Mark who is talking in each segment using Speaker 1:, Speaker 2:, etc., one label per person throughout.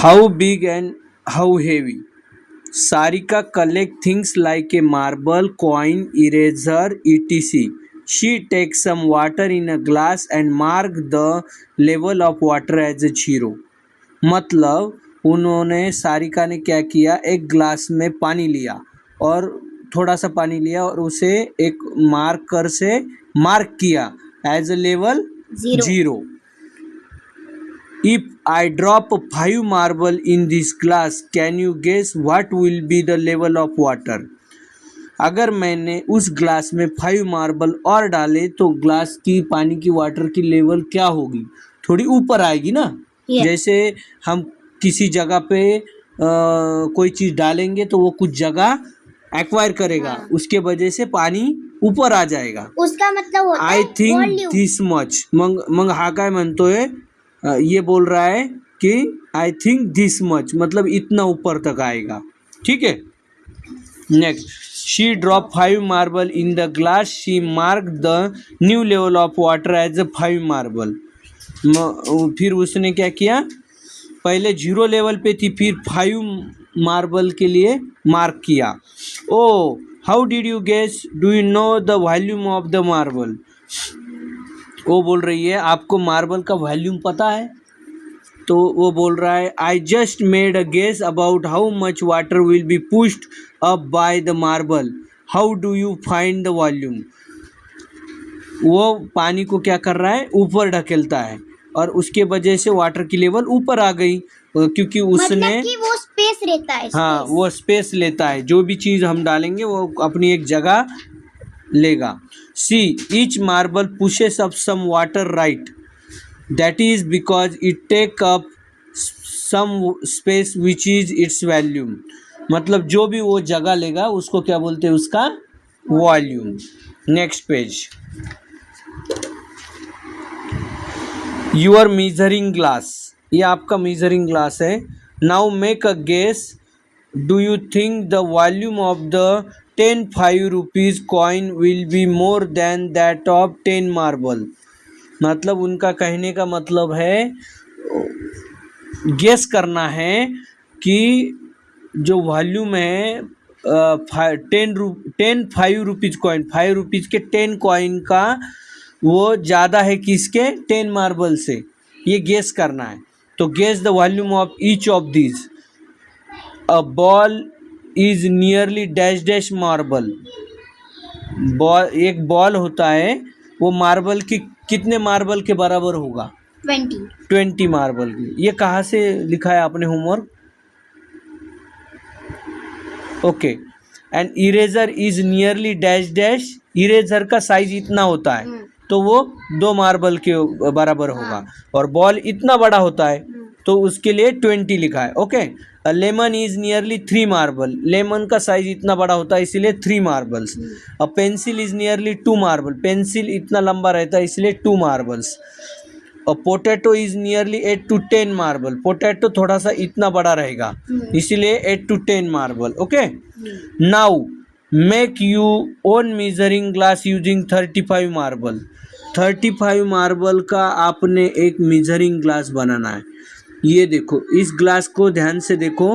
Speaker 1: How big and how heavy? Sarika collects things like a marble, coin, eraser, etc. She takes some water in a glass and mark the level of water as a zero. मतलब उन्होंने सारिका ने क्या किया, एक glass में पानी लिया और थोड़ा सा पानी लिया और उसे एक मार्कर से मार्क किया as a level zero. If I drop 5 marble in this glass, can you guess what will be the level of water? अगर मैंने उस ग्लास में 5 मार्बल और डाले तो ग्लास की पानी की वाटर की लेवल क्या होगी? थोड़ी ऊपर आएगी ना. जैसे हम किसी जगह पे कोई चीज़ डालेंगे तो वो कुछ जगह एक्वायर करेगा. उसके वजह से पाणी ऊपर आ जाएगा.
Speaker 2: उसका मतलब होता है
Speaker 1: आय थिंक दिस मच. मग हा काय म्हणतोय, ये बोल रहा है कि आई थिंक दिस मच, मतलब इतना ऊपर तक आएगा. ठीक है. Next, she drop 5 marble in the glass. She mark the new level of water as a 5 marble. फिर उसने क्या किया, पहले 0 लेवल पे थी, फिर 5 मार्बल के लिए मार्क किया. Oh, how did you guess? Do you know the volume of the marble? वो बोल रही है आपको मार्बल का वॉल्यूम पता है? तो वो बोल रहा है I just made a guess about how much water will be pushed up by the marble. How do you find the volume? वो पानी को क्या कर रहा है, ऊपर ढकेलता है और उसके वजह से वाटर की लेवल ऊपर आ गई, क्योंकि उसने
Speaker 2: मतलब कि वो स्पेस रहता है.
Speaker 1: हाँ, वो स्पेस लेता है. जो भी चीज़ हम डालेंगे वो अपनी एक जगह लेगा. See each marble pushes up some water, right? That is because it take up some space which is its volume. मतलब जो भी वो जगह लेगा उसको क्या बोलते हैं, उसका volume. Next page. Your measuring glass. ये आपका मेजरिंग ग्लास है. Now make a guess. Do you think the volume of the 10 5 rupees coin will be more than that of 10 marble? मतलब उनका कहने का मतलब है, गेस करना है कि जो वॉल्यूम है 10 5 रुपीज़ कॉइन, 5 रुपीज़ के 10 कॉइन का वो ज़्यादा है किसके, 10 मार्बल से. ये गेस करना है. तो guess the volume of each of this. A ball is nearly dash dash marble. Ball, एक बॉल होता है, वो मार्बल की कितने मार्बल के बराबर होगा? 20 मार्बल की. ये कहाँ से लिखा है आपने homework? Okay. And eraser is nearly dash dash. Eraser का साइज इतना होता है तो वो 2 मार्बल के बराबर होगा. और बॉल इतना बड़ा होता है तो उसके लिए 20 लिखा है. Okay. Lemon is nearly 3 marble. Lemon का साइज इतना बड़ा होता है इसलिए 3 marbles. A pencil is nearly 2 marble. Pencil इतना लंबा रहता है इसलिए 2 मार्बल्स. और potato is nearly 8 to 10 marble. Potato थोड़ा सा इतना बड़ा रहेगा इसीलिए 8 to 10 marble. Okay. Now make you own measuring glass using 35 marble. 35 marble का आपने एक मेजरिंग ग्लास बनाना है. ये देखो, इस ग्लास को ध्यान से देखो.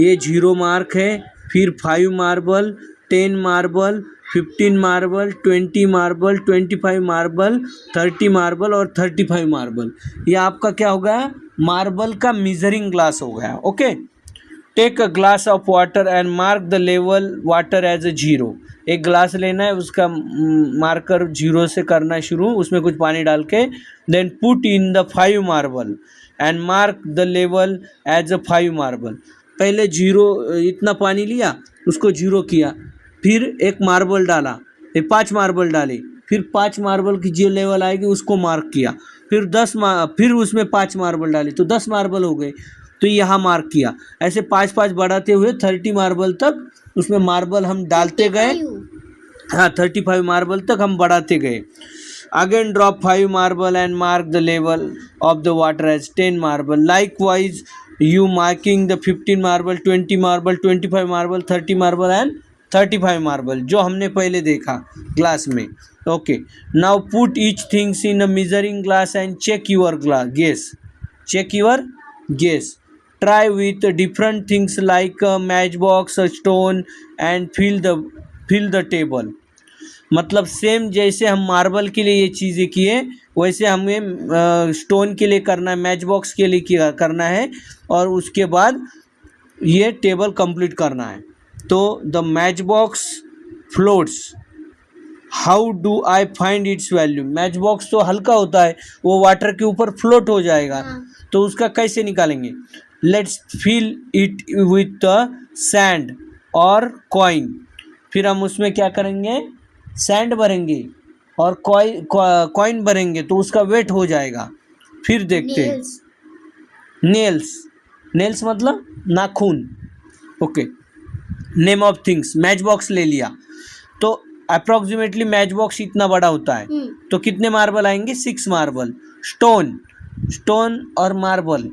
Speaker 1: ये 0 मार्क है, फिर 5 marble, 10 marble, 15 marble, 20 marble, 25 marble, 30 marble और 35 मार्बल. ये आपका क्या हो गया, मार्बल का मेजरिंग ग्लास हो गया. Okay. Take a glass of water and mark the level water as a 0. एक ग्लास लेना है, उसका मार्कर 0 से करना शुरू, उसमें कुछ पानी डाल के. Then put in the 5 marble and mark the level as a 5 marble. पहले 0 इतना पानी लिया, उसको 0 किया, फिर एक मार्बल डाला, फिर 5 मार्बल डाली, फिर 5 मार्बल की जो लेवल आएगी उसको मार्क किया, फिर फिर उसमें 5 मार्बल डाली तो 10 मार्बल हो गए तो यहाँ मार्क किया. ऐसे 5 5 बढ़ाते हुए 30 मार्बल तक उसमें मार्बल हम डालते गए. हाँ, 35 मार्बल तक हम बढ़ाते गए. Again drop 5 marble and mark the level of the water as 10 marble. Likewise you marking the 15 marble, 20 marble, 25 marble, 30 marble and 35 marble जो हमने पहले देखा ग्लास में. Okay. Now put each things in a measuring glass and check your glass guess. Check your guess. try with different things like a matchbox, a stone and fill the table. मतलब same जैसे हम marble के लिए ये चीज़ें किए वैसे हमें स्टोन के लिए करना है, मैच बॉक्स के लिए किया करना है और उसके बाद ये टेबल कंप्लीट करना है. तो the match box floats, how do I find its value. Match box तो हल्का होता है, वो वाटर के ऊपर फ्लोट हो जाएगा. तो उसका कैसे निकालेंगे. Let's fill it with the sand और कॉइन. फिर हम उसमें क्या करेंगे, सैंड भरेंगे और कॉइन भरेंगे तो उसका वेट हो जाएगा. फिर देखते हैं. नेल्स मतलब नाखून. Okay. Name of things. Match box ले लिया तो अप्रॉक्सीमेटली मैच बॉक्स इतना बड़ा होता है. तो कितने मार्बल आएंगे, 6 मार्बल. स्टोन और मार्बल.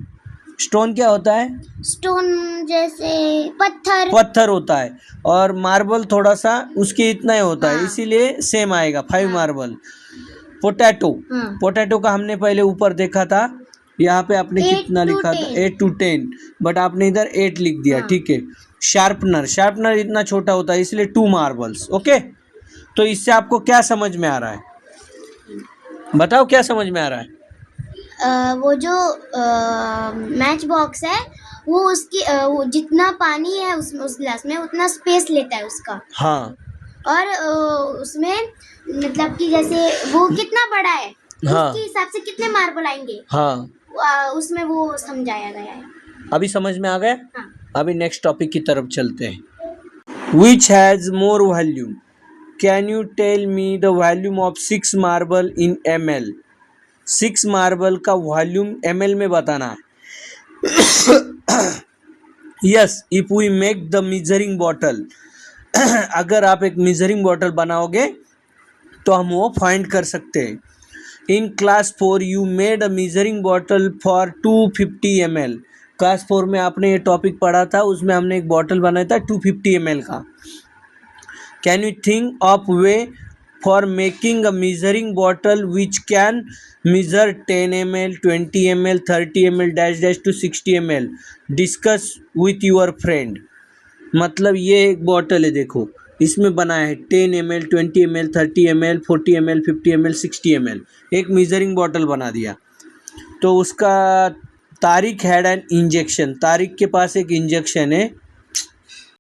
Speaker 1: स्टोन क्या होता है,
Speaker 2: स्टोन जैसे
Speaker 1: पत्थर होता है और मार्बल थोड़ा सा उसके इतना ही होता है, इसीलिए सेम आएगा 5 मार्बल. पोटैटो का हमने पहले ऊपर देखा था, यहाँ पे आपने कितना लिखा था 8 to 10, बट आपने इधर 8 लिख दिया. ठीक है. शार्पनर इतना छोटा होता है इसलिए 2 मार्बल्स. ओके. तो इससे आपको क्या समझ में आ रहा है, बताओ क्या समझ में आ रहा है.
Speaker 2: वो जो मैच बॉक्स है वो उसकी वो जितना पानी है उस गिलास में उतना स्पेस लेता है उसका.
Speaker 1: हाँ
Speaker 2: और उसमें मतलब कि जैसे वो कितना बड़ा है उसके हिसाब से कितने मार्बल आएंगे.
Speaker 1: हाँ
Speaker 2: उसमें वो समझाया गया है.
Speaker 1: अभी समझ में आ गया.
Speaker 2: हाँ.
Speaker 1: अभी नेक्स्ट टॉपिक की तरफ चलते हैं. Which has more volume. Can you tell me the volume of 6 marble in ml. 6 marble का वॉल्यूम ml में बताना है. Yes, if we make the measuring bottle. अगर आप एक मेजरिंग बॉटल बनाओगे तो हम वो फाइंड कर सकते हैं. In class 4 you made a measuring bottle for 250 ml. Class 4 में आपने ये टॉपिक पढ़ा था, उसमें हमने एक बॉटल बनाया था 250 ml का. Can you think of way for making a measuring bottle which can measure 10 ml, 20 ml, 30 ml dash to 60 ml. Discuss with your friend. मतलब ये एक बॉटल है, देखो इसमें बनाया है 10 ml, 20 ml, 30 ml, 40 ml, 50 ml, 60 ml. एक मेजरिंग बॉटल बना दिया. तो उसका Tariq had an injection. Tariq के पास एक इंजेक्शन है